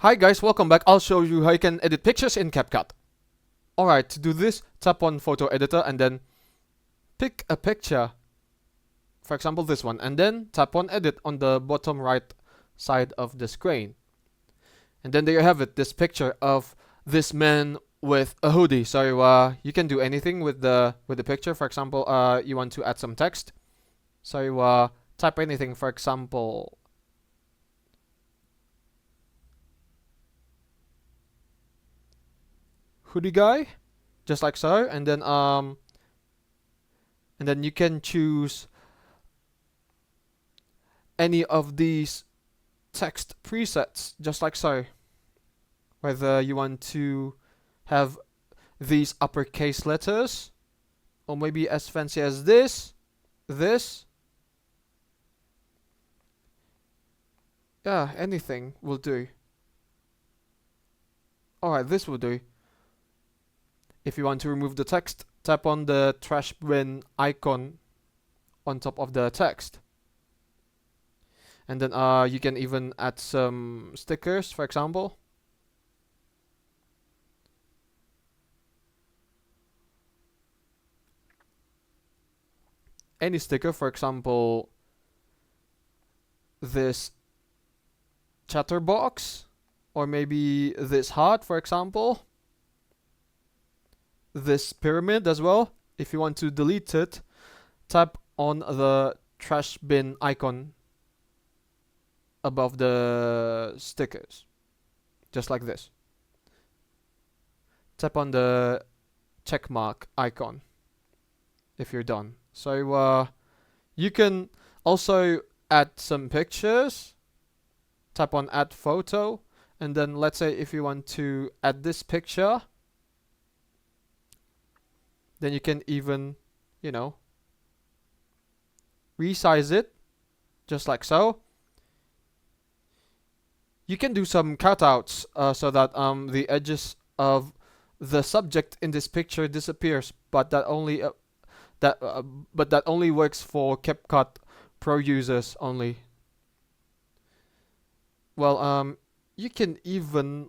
Hi guys, welcome back. I'll show you how you can edit pictures in Capcut. Alright, to do this, tap on photo editor and then pick a picture. For example, this one. And then tap on edit on the bottom right side of the screen. And then there you have it, this picture of this man with a hoodie. So you can do anything with the picture. For example, you want to add some text. So type anything, for example, hoodie guy, just like so, and then you can choose any of these text presets, just like so. Whether you want to have these uppercase letters, or maybe as fancy as this. Yeah, anything will do. Alright, this will do. If you want to remove the text, tap on the trash bin icon on top of the text. And then you can even add some stickers, for example. Any sticker, for example, this chatterbox, or maybe this heart, for example. This pyramid as well. If you want to delete it, tap on the trash bin icon above the stickers, just like this. Tap on the check mark icon if you're done. So you can also add some pictures. Tap on add photo, and then let's say if you want to add this picture, then you can even, resize it, just like so. You can do some cutouts so that the edges of the subject in this picture disappears, but that only works for Capcut Pro users only. Well, you can even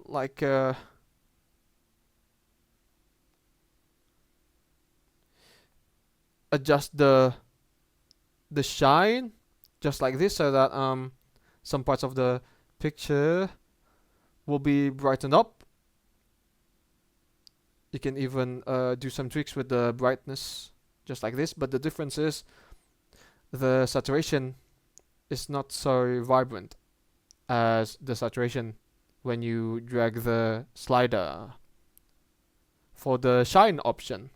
adjust the shine, just like this, so that some parts of the picture will be brightened up. You can even do some tricks with the brightness, just like this, but the difference is the saturation is not so vibrant as the saturation when you drag the slider. For the shine option,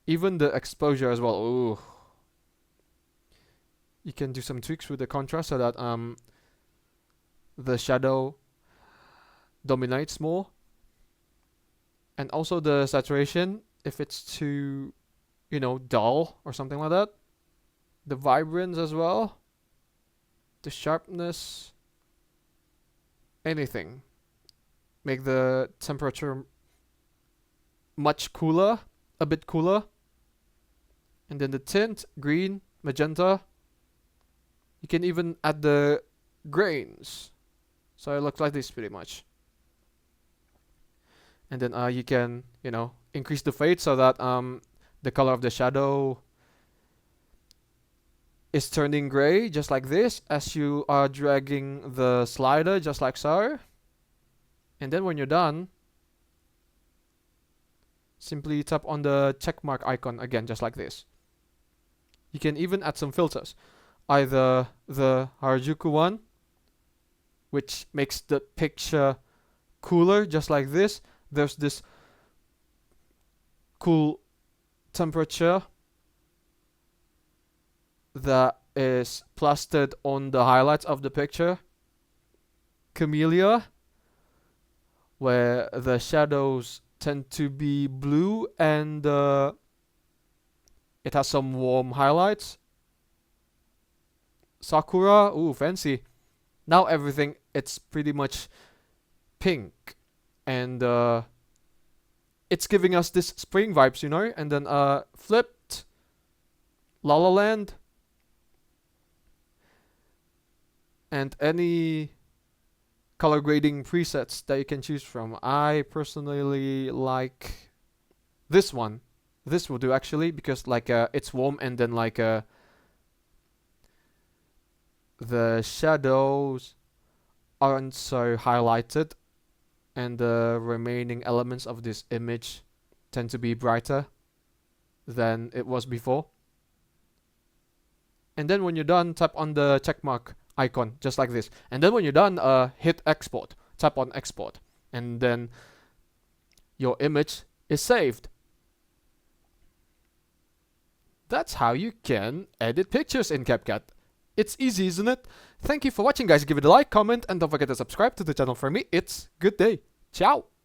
even the exposure as well. Ooh. You can do some tweaks with the contrast so that the shadow dominates more. And also the saturation, if it's too, dull or something like that. The vibrance as well. The sharpness. Anything. Make the temperature much cooler, a bit cooler. And then the tint, green, magenta. You can even add the grains. So it looks like this pretty much. And then you can, increase the fade so that the color of the shadow is turning gray, just like this, as you are dragging the slider, just like so. And then when you're done, simply tap on the checkmark icon again, just like this. You can even add some filters. Either the Harajuku one, which makes the picture cooler, just like this. There's this cool temperature that is plastered on the highlights of the picture. Camellia, where the shadows tend to be blue and it has some warm highlights. Sakura, ooh, fancy. Now everything, it's pretty much pink. And it's giving us this spring vibes, And then flipped, La La Land. And any color grading presets that you can choose from. I personally like this one. This will do actually, because like it's warm, and then like the shadows aren't so highlighted, and the remaining elements of this image tend to be brighter than it was before. And then when you're done, tap on the checkmark icon, just like this. And then when you're done, hit export. Tap on export. And then your image is saved. That's how you can edit pictures in Capcut. It's easy, isn't it? Thank you for watching, guys. Give it a like, comment, and don't forget to subscribe to the channel for me. It's good day. Ciao!